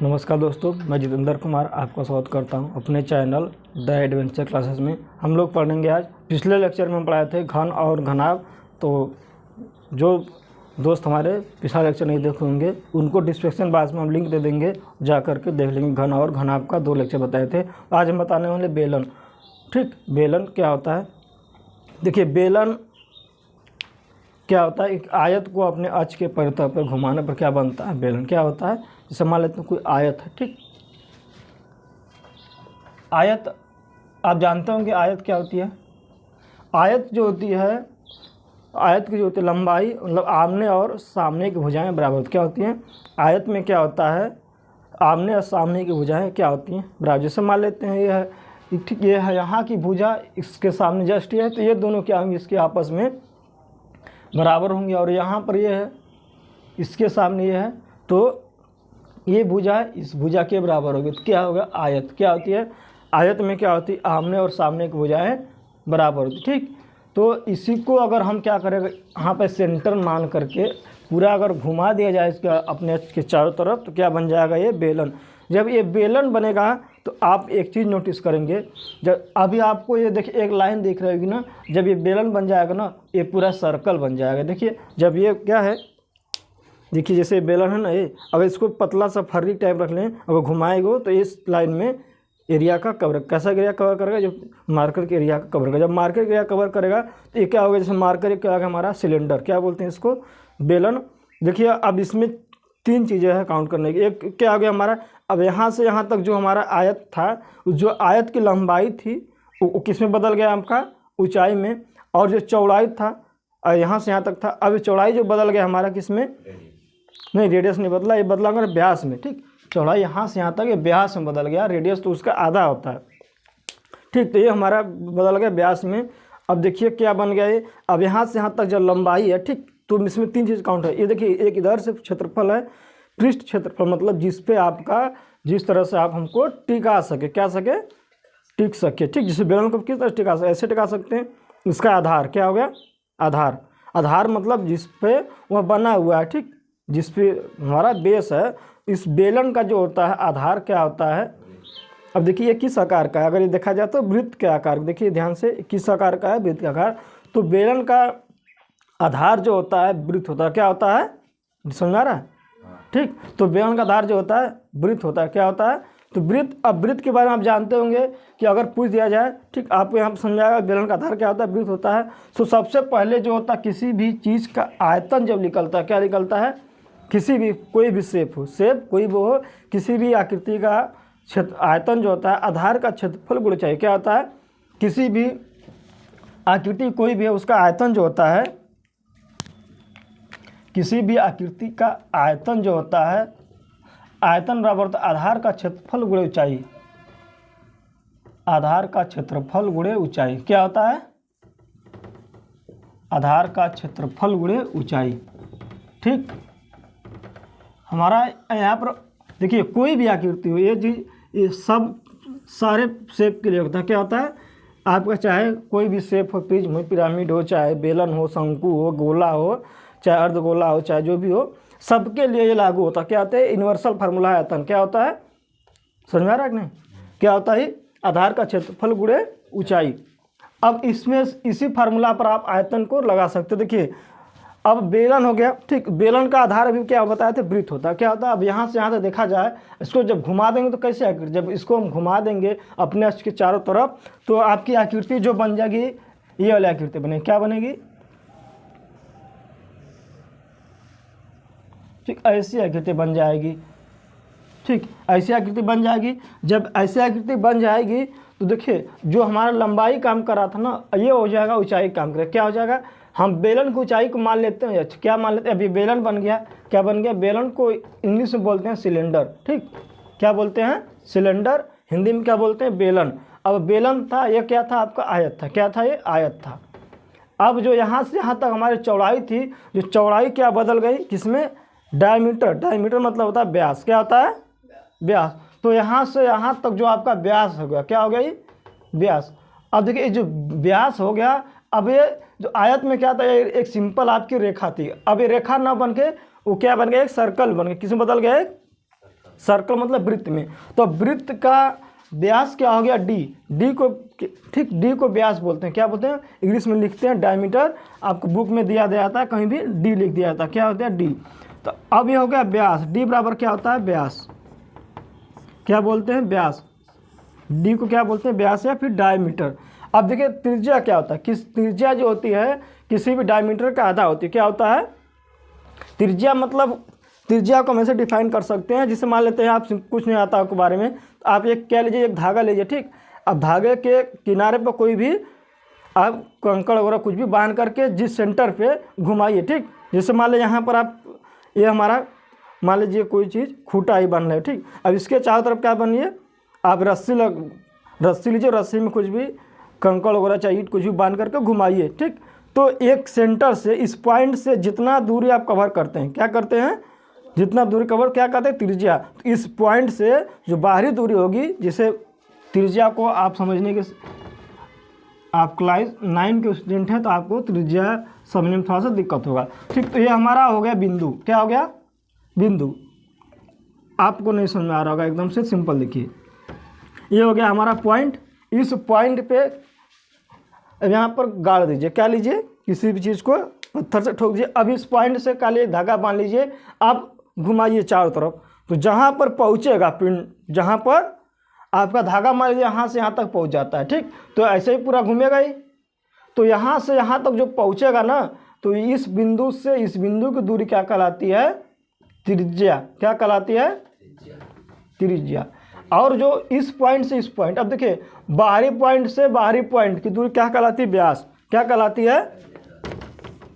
नमस्कार दोस्तों, मैं जितेंद्र कुमार आपका स्वागत करता हूं अपने चैनल द एडवेंचर क्लासेस में। हम लोग पढ़ेंगे आज। पिछले लेक्चर में हम पढ़ाए थे घन और घनाभ। तो जो दोस्त हमारे पिछला लेक्चर नहीं देखे होंगे उनको डिस्क्रिप्शन बॉक्स में हम लिंक दे देंगे, जा करके देख लेंगे। घन और घनाभ का 2 लेक्चर बताए थे। आज हम बताने वाले बेलन। ठीक, बेलन क्या होता है? देखिए, बेलन क्या होता है? एक आयत को अपने अक्ष के परितः पर घुमाने पर क्या बनता है? बेलन। क्या होता है? जैसे मान लेते हैं कोई आयत है। ठीक, आयत आप जानते होंगे आयत क्या होती है? आयत जो होती है, आयत की जो होती है लंबाई, मतलब आमने और सामने की भुजाएं बराबर क्या होती हैं? आयत में क्या होता है? आमने और सामने की भुजाएं क्या होती हैं? बराबर। जैसे मान लेते हैं ये है, ठीक, ये है यहाँ की भुजा, इसके सामने जस्ट ये है, तो ये दोनों क्या होंगे? इसके आपस में बराबर होंगे। और यहाँ पर ये है, इसके सामने ये है, तो ये भुजा इस भुजा के बराबर होगी। तो क्या होगा? आयत। क्या होती है? आयत में क्या होती है? आमने और सामने की भुजाएं बराबर होती। ठीक, तो इसी को अगर हम क्या करेंगे, यहाँ पे सेंटर मान करके पूरा अगर घुमा दिया जाए इसका अपने के चारों तरफ, तो क्या बन जाएगा? ये बेलन। जब ये बेलन बनेगा तो आप एक चीज़ नोटिस करेंगे, जब अभी आपको ये देखिए एक लाइन दिख रही होगी ना, जब ये बेलन बन जाएगा ना, ये पूरा सर्कल बन जाएगा। देखिए, जब ये क्या है, देखिए जैसे बेलन है ना, ये अगर इसको पतला सा फर्री टाइप रख लें, अगर घुमाएंगे तो इस लाइन में एरिया का कवर, कैसा एरिया कवर करेगा? जो मार्कर के एरिया का कवर करेगा। जब मार्कर के एरिया कवर करेगा तो ये क्या होगा? जैसे मार्कर क्या होगा? हमारा सिलेंडर। क्या बोलते हैं इसको? बेलन। देखिए, अब इसमें 3 चीज़ें हैं काउंट करने की। एक क्या हो गया हमारा? अब यहाँ से यहाँ तक जो हमारा आयत था, जो आयत की लंबाई थी वो किस में बदल गया? आपका ऊंचाई में। और जो चौड़ाई था, यहाँ से यहाँ तक था, अब चौड़ाई जो बदल गया हमारा किस में? नहीं, रेडियस नहीं बदला, ये बदला अगर व्यास में। ठीक, चौड़ाई यहाँ से यहाँ तक ये व्यास में बदल गया, रेडियस तो उसका आधा होता है। ठीक, तो ये हमारा बदल गया व्यास में। अब देखिए क्या बन गया ये, अब यहाँ से यहाँ तक जो लंबाई है, ठीक, तो इसमें 3 चीज़ काउंट है। ये देखिए, एक इधर से क्षेत्रफल है, पृष्ठ क्षेत्रफल, मतलब जिस पे आपका, जिस तरह से आप हमको टिका सके, क्या सके? टिक सके। ठीक, जिस बेलन को किस तरह टिका सके, ऐसे टिका सकते हैं। इसका आधार क्या हो गया? आधार। आधार मतलब जिस पे वह बना हुआ है। ठीक, जिस पे हमारा बेस है, इस बेलन का जो होता है आधार क्या होता है? अब देखिए ये किस आकार का है? अगर ये देखा जाए तो वृत्त के आकार। देखिए ध्यान से, किस आकार का है? वृत्त का आकार। तो बेलन का आधार जो होता है वृत्त होता है। क्या होता है? समझ आ रहा है? ठीक, तो बेलन का आधार जो होता है वृत्त होता है। क्या होता है? तो वृत्त। अब वृत्त के बारे में आप जानते होंगे कि अगर पूछ दिया जाए, ठीक, आपको यहाँ पर समझाएगा बेलन का आधार क्या होता है, वृत्त होता है। तो सबसे पहले जो होता है, किसी भी चीज़ का आयतन जब निकलता है, क्या निकलता है? किसी भी, कोई भी शेप हो, शेप कोई भी हो, किसी भी आकृति का क्षेत्र आयतन जो होता है, आधार का क्षेत्रफल गुणा चाहिए। क्या होता है? किसी भी आकृति कोई भी है, उसका आयतन जो होता है, किसी भी आकृति का आयतन जो होता है, आयतन बराबर होता है आधार का क्षेत्रफल गुणे ऊंचाई। आधार का क्षेत्रफल गुणे ऊंचाई क्या होता है? आधार का क्षेत्रफल गुणे ऊंचाई। ठीक, हमारा यहाँ पर देखिए कोई भी आकृति हो, ये चीज़, ये सब सारे शेप के लिए होता है। क्या होता है? आपका चाहे कोई भी शेप हो, प्रिज्म हो, पिरामिड हो, चाहे बेलन हो, शंकु हो, गोला हो, चाहे अर्धगोला हो, चाहे जो भी हो, सबके लिए ये लागू होता है। क्या होता है? यूनिवर्सल फार्मूला आयतन। क्या होता है? समझ में आ रहा है कि नहीं? क्या होता है? आधार का क्षेत्रफल गुणे ऊंचाई। अब इसमें इसी फार्मूला पर आप आयतन को लगा सकते हो। देखिए, अब बेलन हो गया। ठीक, बेलन का आधार अभी क्या बताए थे? वृत्त होता है। क्या होता है? अब यहाँ से यहाँ तक देखा जाए, इसको जब घुमा देंगे तो कैसे आकृति, जब इसको हम घुमा देंगे अपने अक्ष के चारों तरफ, तो आपकी आकृति जो बन जाएगी, ये वाली आकृति बनेगी। क्या बनेगी? ठीक, ऐसी आकृति बन जाएगी। ठीक, ऐसी आकृति बन जाएगी। जब ऐसी आकृति बन जाएगी तो देखिए, जो हमारा लंबाई काम कर रहा था ना, ये हो जाएगा ऊंचाई काम करे। क्या हो जाएगा? हम बेलन की ऊंचाई को मान लेते हैं, क्या मान लेते हैं? अभी बेलन बन गया। क्या बन गया? बेलन को इंग्लिश में बोलते हैं सिलेंडर। ठीक, क्या बोलते हैं? सिलेंडर। हिंदी में क्या बोलते हैं? बेलन। अब बेलन था, ये क्या था? आपका आयत था। क्या था? ये आयत था। अब जो यहाँ से यहाँ तक हमारी चौड़ाई थी, जो चौड़ाई क्या बदल गई? किसमें? डायमीटर। डायमीटर मतलब होता है व्यास। क्या होता है? व्यास। तो यहाँ से यहाँ तक जो आपका व्यास हो गया, क्या हो गया? ये व्यास। अब देखिए, जो व्यास हो गया, अब ये जो आयत में क्या था? एक सिंपल आपकी रेखा थी। अब ये रेखा ना बन के वो क्या बन गया? एक सर्कल बन गया। किसमें बदल गया? सर्कल मतलब वृत्त में। तो वृत्त का व्यास क्या हो गया, डी। डी को ठीक, डी को व्यास बोलते हैं, क्या बोलते हैं, इंग्लिश में लिखते हैं डायमीटर, आपको बुक में दिया जाता है, कहीं भी डी लिख दिया जाता है, क्या होता है, डी। तो अब ये हो गया व्यास, डी बराबर क्या होता है, व्यास, क्या बोलते हैं, व्यास। डी को क्या बोलते हैं, व्यास या फिर डायमीटर। अब देखिए त्रिज्या क्या होता है, किस त्रिज्या जो होती है किसी भी डायमीटर का आधा होती है, क्या होता है त्रिज्या। मतलब त्रिज्या को हम ऐसे डिफाइन कर सकते हैं, जिसे मान लेते हैं आप कुछ नहीं आता आपके बारे में, तो आप एक क्या लीजिए, एक धागा लीजिए, ठीक। अब धागे के किनारे पर कोई भी आप कंकड़ वगैरह कुछ भी बांध करके जिस सेंटर पे घुमाइए, ठीक। जैसे मान लीजिए यहाँ पर आप, ये हमारा मान लीजिए कोई चीज़ खूंटा ही बन रहा है, ठीक। अब इसके चारों तरफ क्या बनिए, आप रस्सी लीजिए, रस्सी में कुछ भी कंकड़ वगैरह चाहिए कुछ भी बांध करके घुमाइए, ठीक। तो एक सेंटर से, इस पॉइंट से जितना दूरी आप कवर करते हैं, क्या करते हैं, जितना दूरी कवर क्या कहते हैं, त्रिज्या। तो इस पॉइंट से जो बाहरी दूरी होगी, जिसे त्रिज्या को आप समझने के, आप क्लास 9 के स्टूडेंट हैं तो आपको त्रिज्या समझने में थोड़ा सा दिक्कत होगा, ठीक। तो ये हमारा हो गया बिंदु, क्या हो गया, बिंदु। आपको नहीं समझ में आ रहा होगा, एकदम से सिंपल देखिए, ये हो गया हमारा पॉइंट। इस पॉइंट पे यहाँ पर गाड़ दीजिए, क्या लीजिए, किसी भी चीज़ को पत्थर से ठोक दीजिए। अब इस पॉइंट से क्या लीजिए, धागा बांध लीजिए, आप घुमाइए चारों तरफ। तो जहाँ पर पहुँचेगा पिंड, जहाँ पर आपका धागा मान लीजिए यहाँ से यहाँ तक पहुँच जाता है, ठीक। तो ऐसे ही पूरा घूमेगा ही। तो यहाँ से यहाँ तक जो पहुँचेगा ना, तो इस बिंदु से इस बिंदु की दूरी क्या कहलाती है, त्रिज्या। क्या कहलाती है, त्रिज्या। और जो इस पॉइंट से इस पॉइंट, अब देखिए बाहरी पॉइंट से बाहरी पॉइंट की दूरी क्या कहलाती है, व्यास। क्या कहलाती है,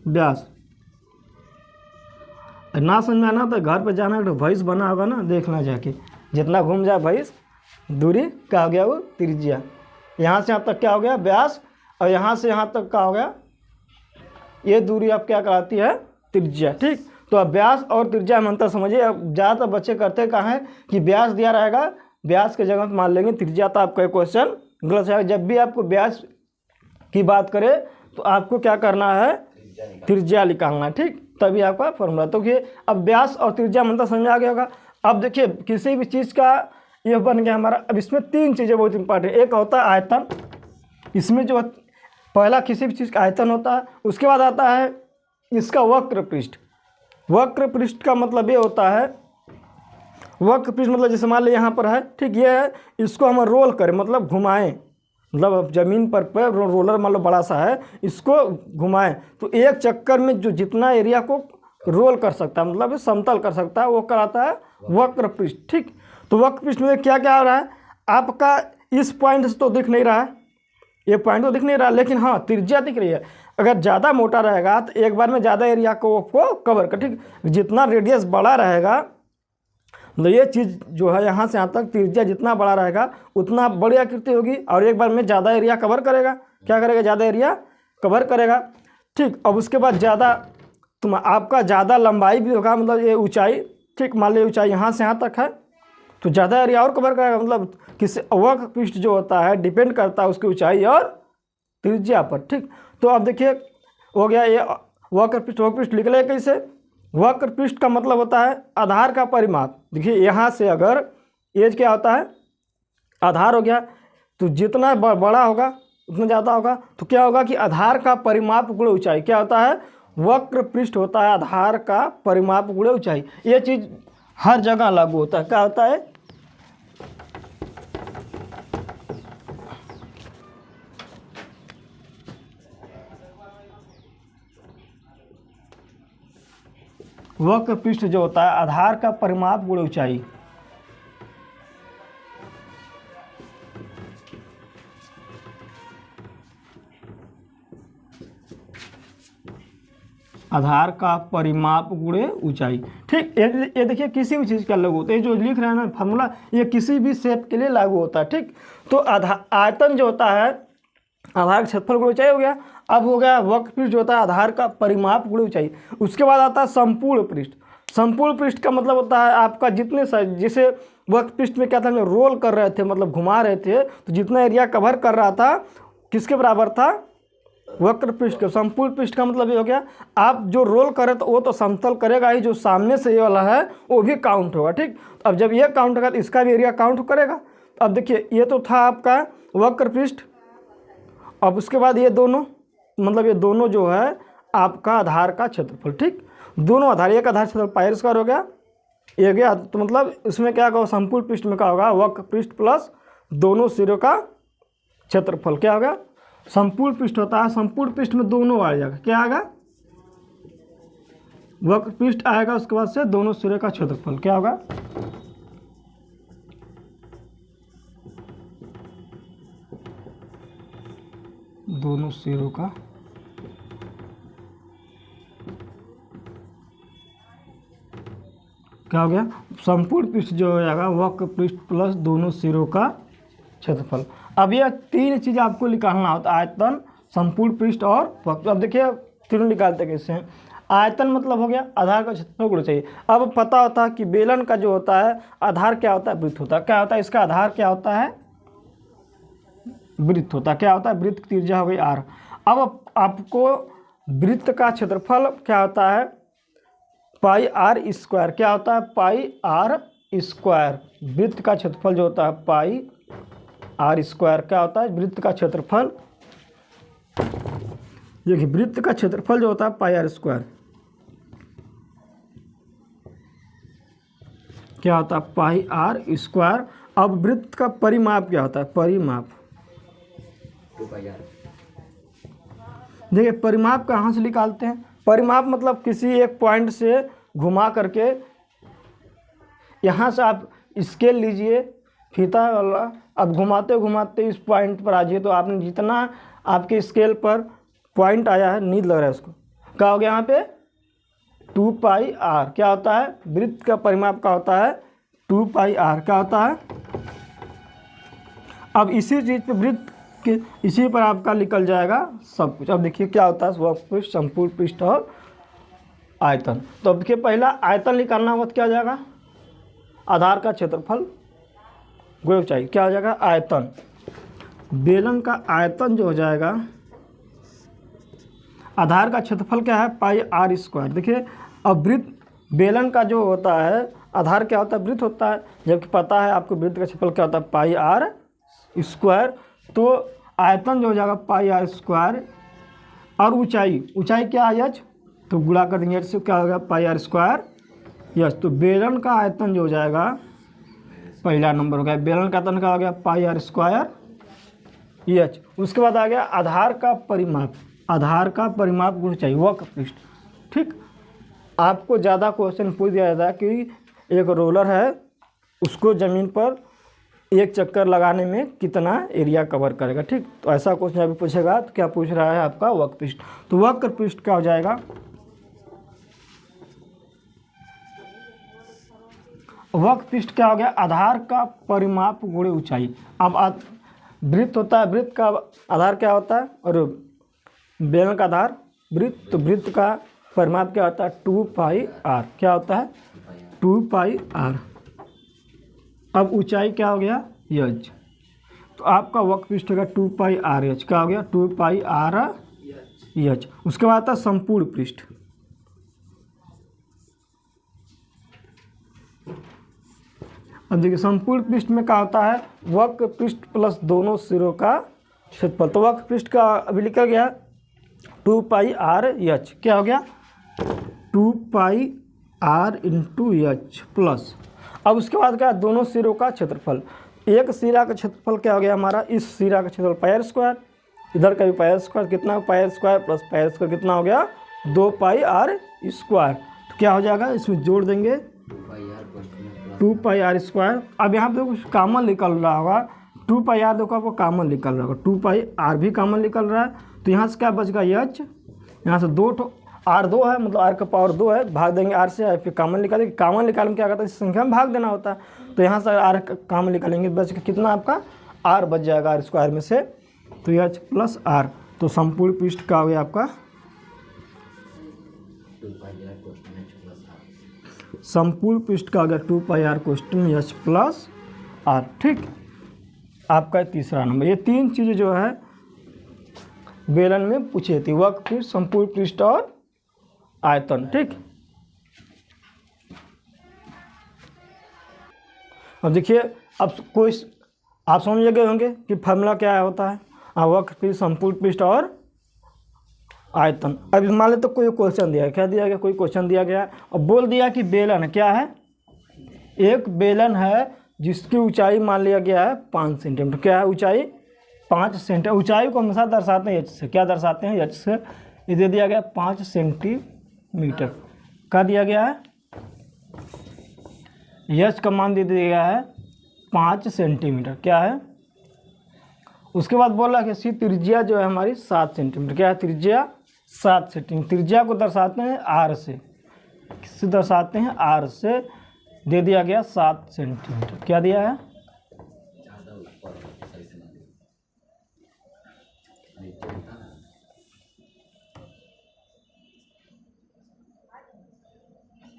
व्यास। ना समझ में आना तो घर पे जाना, तो भैंस बना होगा ना, देखना जाके, जितना घूम जाए भैंस, दूरी क्या हो गया, वो त्रिज्या। यहाँ से यहाँ तक क्या हो गया, व्यास, और यहाँ से यहाँ तक क्या हो गया, ये दूरी अब क्या कहलाती है, त्रिज्या, ठीक। तो अब व्यास और त्रिज्या में अंतर समझिए। अब ज़्यादातर बच्चे करते कहाँ हैं कि व्यास दिया रहेगा, व्यास के जगह मान लेंगे त्रिज्या, तो आपका क्वेश्चन गलत है। जब भी आपको व्यास की बात करे तो आपको क्या करना है, त्रिज्या निकालना है, ठीक, तभी आपका फॉर्मूला। तो ये अब व्यास और त्रिज्या में अंतर समझ आ गया होगा। अब देखिए किसी भी चीज़ का यह बन गया हमारा। अब इसमें 3 चीज़ें बहुत इंपॉर्टेंट, एक होता है आयतन, इसमें जो पहला किसी भी चीज़ का आयतन होता है, उसके बाद आता है इसका वक्र पृष्ठ। वक्र पृष्ठ का मतलब ये होता है, वक्र पृष्ठ मतलब जैसे मान लीजिए यहाँ पर है, ठीक, ये है, इसको हम रोल करें मतलब घुमाएं, मतलब ज़मीन पर रोलर मान लो बड़ा सा है, इसको घुमाएं तो एक चक्कर में जो जितना एरिया को रोल कर सकता है, मतलब समतल कर सकता है, वो कराता है वक्र पृष्ठ, ठीक। तो वक्र पृष्ठ में क्या क्या हो रहा है, आपका इस पॉइंट से तो दिख नहीं रहा है, ये पॉइंट तो दिख नहीं रहा, लेकिन हाँ त्रिज्या दिख रही है। अगर ज़्यादा मोटा रहेगा तो एक बार में ज़्यादा एरिया को कवर कर, ठीक। जितना रेडियस बड़ा रहेगा, मतलब ये चीज़ जो है यहाँ से यहाँ तक त्रिज्या जितना बड़ा रहेगा उतना बड़ी आकृति होगी, और एक बार में ज़्यादा एरिया कवर करेगा। क्या करेगा, ज़्यादा एरिया कवर करेगा, ठीक। अब उसके बाद ज़्यादा आपका ज़्यादा लंबाई भी होगा, मतलब ये ऊंचाई, ठीक, मान लीजिए ऊंचाई यहाँ से यहाँ तक है तो ज़्यादा एरिया और कवर करेगा। मतलब किसी वक्र पृष्ठ जो होता है डिपेंड करता है उसकी ऊंचाई और त्रिज्या पर, ठीक। तो अब देखिए हो गया ये वक्र पृष्ठ। वक्र पृष्ठ निकले कैसे, वक्र पृष्ठ का मतलब होता है आधार का परिमाप। देखिए यहाँ से अगर एज क्या होता है, आधार हो गया, तो जितना बड़ा होगा उतना ज़्यादा होगा, तो क्या होगा कि आधार का परिमाप गुणे ऊंचाई। क्या होता है, वक्र पृष्ठ होता है आधार का परिमाप गुणे ऊंचाई। ये चीज़ हर जगह लागू होता है। क्या होता है, वक्र पृष्ठ जो होता है आधार का परिमाप गुणे ऊंचाई। आधार का परिमाप गुणे ऊंचाई, ठीक। ये देखिए किसी भी चीज़ का लागू होता है, जो लिख रहे हैं ना फार्मूला, ये किसी भी शेप के लिए लागू होता है, ठीक। तो आयतन जो होता है आधार का क्षेत्रफल गुणे ऊंचाई हो गया। अब हो गया वक्र पृष्ठ जो होता है आधार का परिमाप गुणे ऊंचाई। उसके बाद आता है संपूर्ण पृष्ठ। संपूर्ण पृष्ठ का मतलब होता है आपका जितने जैसे वक्र पृष्ठ में क्या था, हम रोल कर रहे थे मतलब घुमा रहे थे, तो जितना एरिया कवर कर रहा था किसके बराबर था, वक्र पृष्ठ का समपूर्ण पृष्ठ का मतलब ये हो गया, आप जो रोल करें तो वो तो समतल करेगा ही, जो सामने से ये वाला है वो भी काउंट होगा। ठीक, अब जब ये काउंट होगा तो इसका भी एरिया काउंट करेगा। अब देखिए ये तो था आपका वक्र पृष्ठ, अब उसके बाद ये दोनों, मतलब ये दोनों जो है आपका आधार का क्षेत्रफल। ठीक, दोनों आधार, एक आधार क्षेत्रफल पाई स्क्वायर हो गया, ये गया, तो मतलब इसमें क्या होगा, संपूर्ण पृष्ठ में क्या होगा, वक्र पृष्ठ प्लस दोनों सिरों का क्षेत्रफल क्या होगा, संपूर्ण पृष्ठ होता है, संपूर्ण पृष्ठ में दोनों आ जाएगा, क्या आएगा, वक्र पृष्ठ आएगा, उसके बाद से दोनों सिरे का क्षेत्रफल क्या होगा, दोनों सिरों का क्या हो गया, संपूर्ण पृष्ठ जो हो जाएगा वक्र पृष्ठ प्लस दोनों सिरों का क्षेत्रफल। अब यह तीन चीज़ आपको निकालना होता है, आयतन, संपूर्ण पृष्ठ और वक्र। अब देखिए तीनों निकालते कैसे हैं। आयतन मतलब हो गया आधार का क्षेत्रफल गुणा चाहिए। अब पता होता है कि बेलन का जो होता है आधार क्या होता है, वृत्त होता है, क्या होता है, इसका आधार क्या होता है, वृत्त होता है, क्या होता है, वृत्त की त्रिज्या हो गई आर। अब आपको वृत्त का क्षेत्रफल क्या होता है, पाई आर स्क्वायर, क्या होता है, पाई आर स्क्वायर, वृत्त का क्षेत्रफल जो होता है पाई आर स्क्वायर, क्या होता है, वृत्त का क्षेत्रफल, देखिए वृत्त का क्षेत्रफल जो होता है पाई आर स्क्वायर, क्या होता है, पाई आर स्क्वायर। अब वृत्त का परिमाप क्या होता है, परिमाप, देखिए परिमाप कहाँ से निकालते हैं, परिमाप मतलब किसी एक पॉइंट से घुमा करके, यहाँ से आप स्केल लीजिए फीता वाला, अब घुमाते घुमाते इस पॉइंट पर आ जाइए, तो आपने जितना आपके स्केल पर पॉइंट आया है, नींद लग रहा है उसको, क्या हो गया यहाँ पे 2 पाई आर, क्या होता है, वृत्त का परिमाप का होता है 2 पाई आर, क्या होता है। अब इसी चीज़ पे वृत्त के इसी पर आपका निकल जाएगा सब कुछ। अब देखिए क्या होता है, वक्र पृष्ठ, संपूर्ण पृष्ठ और आयतन। तो अब देखिए पहला आयतन निकालना होगा तो क्या हो जाएगा, आधार का क्षेत्रफल गुणा ऊंचाई, क्या हो जाएगा, आयतन। बेलन का आयतन जो हो जाएगा, आधार का क्षेत्रफल क्या है, पाई आर स्क्वायर। देखिए अब वृत्त, बेलन का जो होता है आधार क्या होता है, वृत्त होता है, जबकि पता है आपको वृत्त का क्षेत्रफल क्या होता है, पाई आर स्क्वायर। तो आयतन जो हो जाएगा पाई आर स्क्वायर, और ऊंचाई, ऊंचाई क्या है यच, तो गुणा कर देंगे से, क्या होगा, पाई आर स्क्वायर यच। तो बेलन का आयतन जो हो जाएगा, पहला नंबर हो गया, बेलन का आयतन क्या हो गया, पाई आर स्क्वायर यच। उसके बाद आ गया आधार का परिमाप, आधार का परिमाप गुणा ऊंचाई, वक्र पृष्ठ। ठीक, आपको ज़्यादा क्वेश्चन पूछ दिया जाता है कि एक रोलर है, उसको ज़मीन पर एक चक्कर लगाने में कितना एरिया कवर करेगा। ठीक, तो ऐसा क्वेश्चन अभी पूछेगा तो क्या पूछ रहा है आपका, वक्र पृष्ठ। तो वक्र पृष्ठ क्या हो जाएगा, वक्र पृष्ठ क्या हो गया, आधार का परिमाप गुणे ऊंचाई। अब वृत्त होता है, वृत्त का आधार क्या होता है, और बेलन का आधार वृत्त, तो वृत्त का परिमाप क्या होता है, 2 पाई आर, क्या होता है, 2 पाई आर। अब ऊंचाई क्या हो गया, यच। तो आपका वक्र पृष्ठ होगा 2 पाई आर एच, क्या हो गया, 2 पाई आर एच। उसके बाद आता है संपूर्ण पृष्ठ। अब देखिए संपूर्ण पृष्ठ में क्या होता है, वक्र पृष्ठ प्लस दोनों सिरों का क्षेत्रफल। तो वक्र पृष्ठ का अभी लिखा गया 2 पाई आर एच, क्या हो गया, 2 पाई आर इंटू एच प्लस, अब उसके बाद क्या, दोनों सिरों का क्षेत्रफल। एक सिरा का क्षेत्रफल क्या हो गया हमारा, इस सिरा का क्षेत्रफल पाई आर स्क्वायर, इधर का भी पाई आर स्क्वायर, कितना pi R square plus pi R square कितना हो गया, 2 पाई आर स्क्वायर। तो क्या हो जाएगा, इसमें जोड़ देंगे 2 पाई आर स्क्वायर। अब यहाँ पे कुछ कॉमन निकल रहा होगा, 2 पाई आर देखो आपको कॉमन निकल रहा होगा, 2 पाई आर भी कॉमन निकल रहा है। तो यहाँ से क्या बचेगा, एच, यहाँ से 2 आर 2 है, मतलब आर का पावर 2 है, भाग देंगे आर से, फिर कॉमन निकालेंगे, कॉमन निकालने में क्या करता है, इस संख्या में भाग देना होता है। तो यहाँ से आर कॉमन निकालेंगे, बच कितना आपका आर बच जाएगा आर स्क्वायर में से, तो एच प्लस आर। तो संपूर्ण पृष्ठ का हो गया आपका, संपूर्ण पृष्ठ का हो गया 2 पाई आर कोष्टन एच प्लस आर। ठीक, आपका तीसरा नंबर। ये तीन चीज़ें जो है बेलन में पूछी थी, वक्र पृष्ठ, संपूर्ण पृष्ठ और आयतन। ठीक, अब देखिए, अब कोई आप समझ गए होंगे कि फार्मूला क्या होता है, वक्र पृष्ठ, संपूर्ण पृष्ठ और आयतन। अब मान ले तो कोई क्वेश्चन दिया है, क्या दिया गया, कोई क्वेश्चन दिया गया और बोल दिया कि बेलन क्या है, एक बेलन है जिसकी ऊंचाई मान लिया गया है 5 सेंटीमीटर। क्या है ऊंचाई, 5 सेंटीमीटर। ऊंचाई को हमेशा दर्शाते हैं एच से, क्या दर्शाते हैं, एच से। ये दे दिया गया 5 सेंटीमीटर, क्या दिया गया है, एच का मान दे दिया गया है 5 सेंटीमीटर। क्या है, उसके बाद बोला कि इसकी त्रिज्या जो है हमारी 7 सेंटीमीटर। क्या है, त्रिज्या 7 सेंटीमीटर। त्रिज्या को दर्शाते हैं आर से, किससे दर्शाते हैं, आर से। दे दिया गया 7 सेंटीमीटर। क्या दिया है,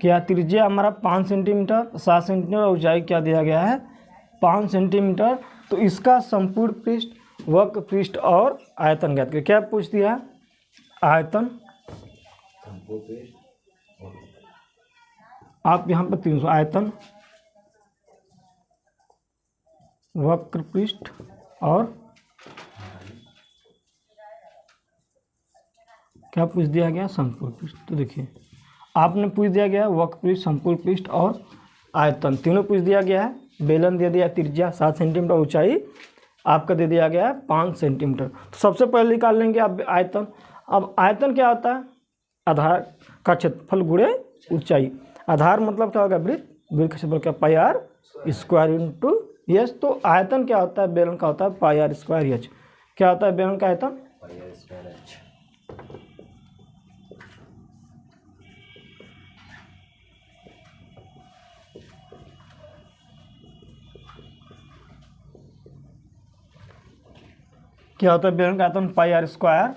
क्या त्रिज्या हमारा 5 सेंटीमीटर, 7 सेंटीमीटर, ऊंचाई क्या दिया गया है 5 सेंटीमीटर। तो इसका संपूर्ण पृष्ठ, वक्र पृष्ठ और आयतन ज्ञात करें। क्या पूछ दिया, आयतन। आप यहाँ पर 300, आयतन, वक्र पृष्ठ और क्या पूछ दिया गया, संपूर्ण पृष्ठ। तो देखिए आपने पूछ दिया गया वक्र पृष्ठ, संपूर्ण पृष्ठ और आयतन, तीनों पूछ दिया गया है। बेलन दे दिया त्रिज्या 7 सेंटीमीटर, ऊंचाई आपका दे दिया गया है 5 सेंटीमीटर। तो सबसे पहले निकाल लेंगे आप आयतन। अब आयतन क्या होता है, आधार का क्षेत्रफल गुणे ऊंचाई। आधार मतलब क्या होगा, वृत्त, वृत्त का क्षेत्रफल क्या, पाई आर स्क्वायर इंटू एच। तो आयतन क्या होता है, बेलन का होता है पाई आर स्क्वायर एच। क्या होता है बेलन का आयतन, क्या होता है बेलन का आयतन, पाई आर स्क्वायर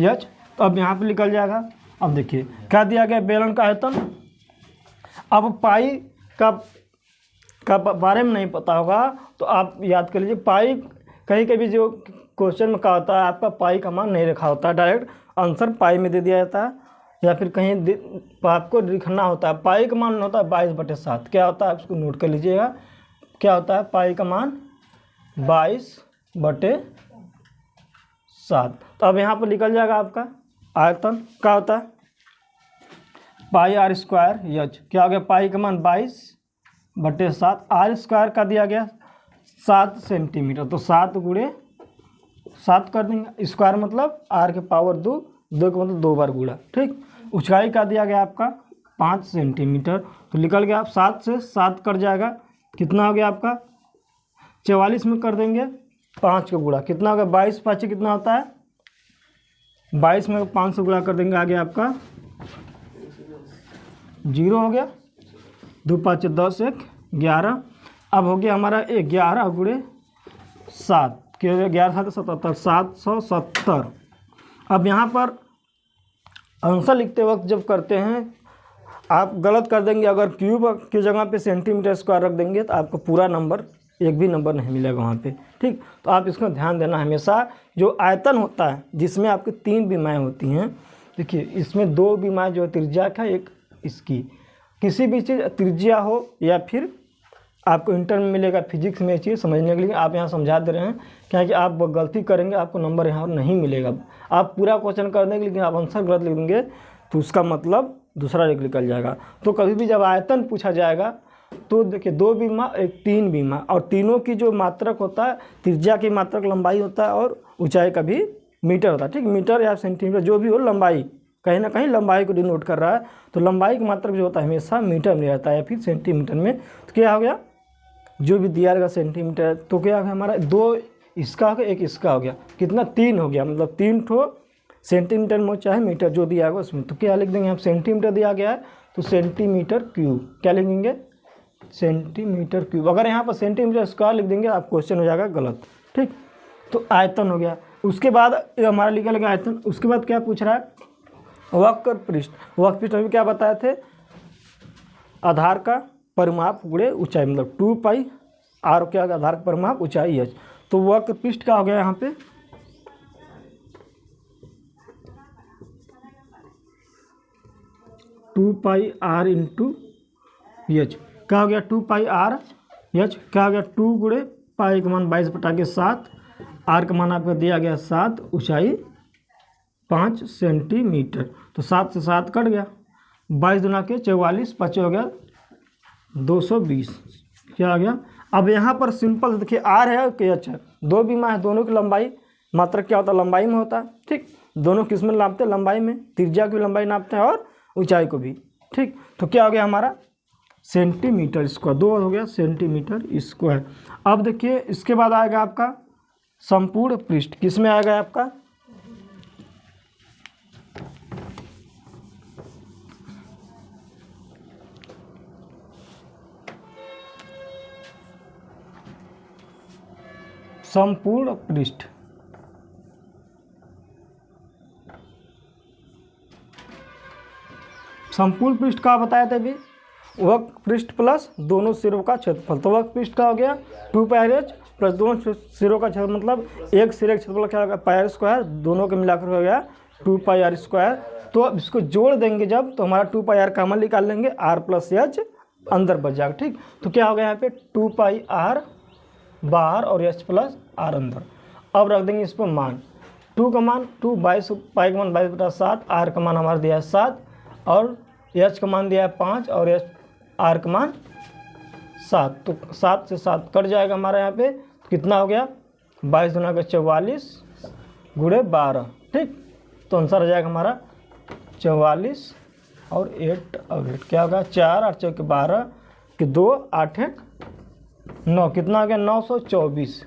एच। तो अब यहाँ पे निकल जाएगा। अब देखिए क्या दिया गया, बेलन का आयतन। अब पाई का बारे में नहीं पता होगा तो आप याद कर लीजिए, पाई कहीं कभी जो क्वेश्चन में क्या होता है, आपका पाई का मान नहीं रखा होता है, डायरेक्ट आंसर पाई में दे दिया जाता है, या फिर कहीं आपको लिखना होता है। पाई का मान होता है 22/7। क्या होता है, उसको नोट कर लीजिएगा। क्या होता है, पाई का मान 22/7। तो अब यहाँ पर निकल जाएगा आपका आयतन। क्या होता है, पाई आर स्क्वायर एच। क्या हो गया, पाई का मान 22/7, आर स्क्वायर का दिया गया 7 सेंटीमीटर। तो 7 गुणे 7 कर देंगे, स्क्वायर मतलब आर के पावर 2, 2 का मतलब 2 बार गुणा। ठीक, ऊंचाई का दिया गया आपका 5 सेंटीमीटर। तो निकल गया, आप 7 से 7 कट जाएगा, कितना हो गया आपका 44 में कर देंगे 5 का गुणा, कितना होगा 22 5 कितना होता है 22 में 5 से गुणा कर देंगे, आगे आपका 0 हो गया, 2 5 10 1 11। अब हो गया हमारा 11 गुणे 7, क्या हो गया 11 7 77, 770। अब यहाँ पर आंसर लिखते वक्त जब करते हैं आप गलत कर देंगे, अगर क्यूब की जगह पे सेंटीमीटर स्क्वायर रख देंगे तो आपको पूरा नंबर, एक भी नंबर नहीं मिलेगा वहाँ पे। ठीक, तो आप इसका ध्यान देना हमेशा। जो आयतन होता है जिसमें आपकी 3 बीमाएँ होती हैं, देखिए इसमें 2 बीमाएँ जो त्रिज्या का, एक इसकी, किसी भी चीज़ त्रिज्या हो या फिर आपको इंटर में मिलेगा फिजिक्स में चीज़ समझने के लिए आप यहाँ समझा दे रहे हैं, क्योंकि आप गलती करेंगे आपको नंबर यहाँ नहीं मिलेगा। आप पूरा क्वेश्चन कर देंगे लेकिन आप आंसर गलत लिख देंगे तो उसका मतलब दूसरा निकल जाएगा। तो कभी भी जब आयतन पूछा जाएगा तो देखिए 2 बीमा, एक 3 बीमा, और तीनों की जो मात्रक होता है, त्रिज्या की मात्रक लंबाई होता है और ऊंचाई का भी मीटर होता है। ठीक, मीटर या सेंटीमीटर जो भी हो, लंबाई कहीं ना कहीं लंबाई को डिनोट कर रहा है, तो लंबाई की मात्रक जो होता है हमेशा मीटर में रहता है या फिर सेंटीमीटर में। तो क्या हो गया, जो भी दिया रहेगा सेंटीमीटर, तो क्या हो गया हमारा 2 इसका हो गया, एक इसका हो गया, कितना 3 हो गया, मतलब 3 ठो सेंटीमीटर में चाहे मीटर जो दिया गया उसमें। तो क्या लिख देंगे हम, सेंटीमीटर दिया गया है तो सेंटीमीटर क्यूब, क्या लिखेंगे सेंटीमीटर क्यूब। अगर यहाँ पर सेंटीमीटर स्क्वायर लिख देंगे आप क्वेश्चन हो जाएगा गलत। ठीक, तो आयतन हो गया। उसके बाद हमारा लिखा लगा आयतन। उसके बाद क्या पूछ रहा है, वक्र पृष्ठ। वक्र पृष्ठ में क्या बताए थे, आधार का परिमाप गुणे ऊंचाई, मतलब 2 पाई आर क्या आधार का परिमाप ऊंचाई एच। तो वक्र पृष्ठ का हो गया यहाँ पे 2πr इंटू एच। क्या हो गया 2πr एच, क्या हो गया 2 गुणे पाई का मान 22/7, आर का मान आपका दिया गया 7, ऊंचाई 5 सेंटीमीटर। तो 7 से 7 कट गया, 22 दूना के 44, 5 हो गया 220। क्या आ गया? अब यहाँ पर सिंपल देखिए आर है और एच है, दो बीमा है, दोनों की लंबाई मात्रक क्या होता है? लंबाई में होता है। ठीक, दोनों किस में नापते हैं? लंबाई में, त्रिज्या की लंबाई नापते हैं और ऊंचाई को भी। ठीक, तो क्या हो गया हमारा? सेंटीमीटर स्क्वायर, 2 हो गया सेंटीमीटर स्क्वायर। अब देखिए इसके बाद आएगा आपका संपूर्ण पृष्ठ, किस में आएगा आपका? संपूर्ण पृष्ठ। संपूर्ण पृष्ठ का बताया था अभी, वक्र पृष्ठ प्लस दोनों सिरों का क्षेत्रफल। तो वक्र पृष्ठ का हो गया 2πr प्लस दोनों सिरों का क्षेत्रफल, मतलब एक सिरे का क्षेत्रफल क्या होगा? पायर स्क्वायर, दोनों के मिलाकर हो गया 2πr स्क्वायर। तो अब इसको जोड़ देंगे जब, तो हमारा 2πr कॉमन निकाल लेंगे, r प्लस एच अंदर बच जाएगा। ठीक, तो क्या हो गया यहाँ पे? 2πr बाहर और एच प्लस आर अंदर। अब रख देंगे इस पर मान, 2 का मान 2, 22 पाई का मान 22/7, आर का मान हमारा दिया है 7 और एच का मान दिया है 5 और एच आर का मान 7। तो 7 से 7 कट जाएगा हमारा यहाँ पे, तो कितना हो गया? 22 दूना का 44 गुणे 12। ठीक, तो आंसर आ जाएगा हमारा 44 और 8 और 8 क्या होगा? 4 8 चौके 12 कि 2 8 1 9, कितना हो गया? 924।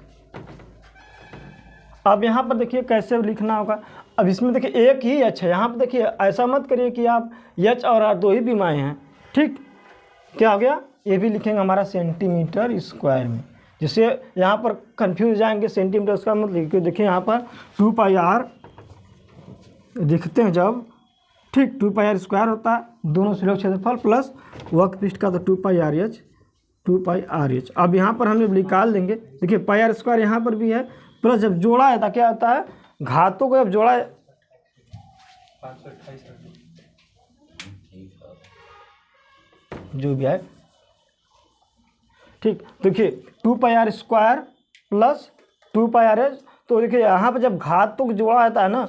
अब यहाँ पर देखिए कैसे लिखना होगा। अब इसमें देखिए एक ही एच है, यहाँ पर देखिए ऐसा मत करिए कि आप एच और आर दो ही बीमाएँ हैं। ठीक, क्या हो गया? ये भी लिखेंगे हमारा सेंटीमीटर स्क्वायर में, जिससे यहाँ पर कंफ्यूज हो जाएंगे। सेंटीमीटर स्क्वायर मत लिखिए, देखिए यहाँ पर 2πr दिखते हैं जब, ठीक 2πr स्क्वायर होता है, दोनों सिरों का क्षेत्रफल प्लस वक्र पृष्ठ का, तो 2πr। अब यहाँ पर हम जब निकाल देंगे, देखिए πr स्क्वायर यहाँ पर भी है, प्लस जब जोड़ा है तो क्या होता है? घातों को जब जोड़ा है, 528 जो भी है। ठीक, देखिए 2πr स्क्वायर प्लस 2πr, तो देखिए यहाँ पर जब घातों को जोड़ा रहता है ना,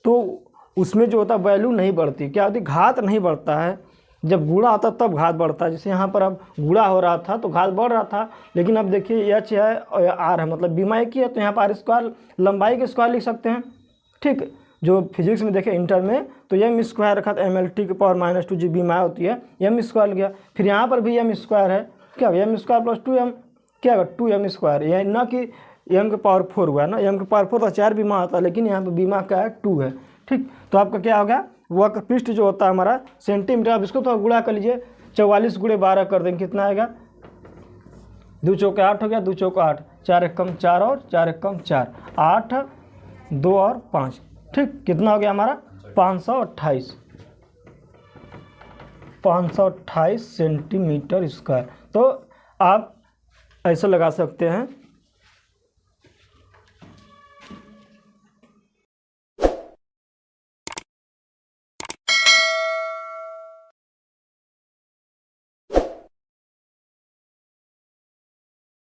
तो उसमें जो होता है वैल्यू नहीं बढ़ती। क्या होती? घात नहीं बढ़ता है, जब गुणा आता तब घात बढ़ता है। जैसे यहाँ पर अब गुणा हो रहा था तो घात बढ़ रहा था, लेकिन अब देखिए एच है और आर है, मतलब बीमा एक ही है, तो यहाँ पर आर स्क्वायर लंबाई के स्क्वायर लिख सकते हैं। ठीक, जो फिजिक्स में देखे इंटर में, तो एम स्क्वायर रखा था, MLT की पावर -2 जी बीमा होती है, एम स्क्वायर गया। फिर यहाँ पर भी एम स्क्वायर है, क्या एम स्क्वायर प्लस 2m, क्या होगा? 2m square. यह ना कि एम के पावर 4 हुआ ना, एम के पावर 4 तो 4 बीमा होता है, लेकिन यहाँ पर बीमा क्या है? 2 है। ठीक, तो आपका क्या होगा? वक्र पृष्ठ जो होता है हमारा सेंटीमीटर, अब इसको तो गुणा कर लीजिए, 44 गुणे 12 कर देंगे, कितना आएगा? 2 चौके 8 हो गया, 2 चौके 8, 4 एक कम 4 और 4 एक कम 4, 8 2 और 5। ठीक, कितना हो गया हमारा? 528 सेंटीमीटर स्क्वायर। तो आप ऐसे लगा सकते हैं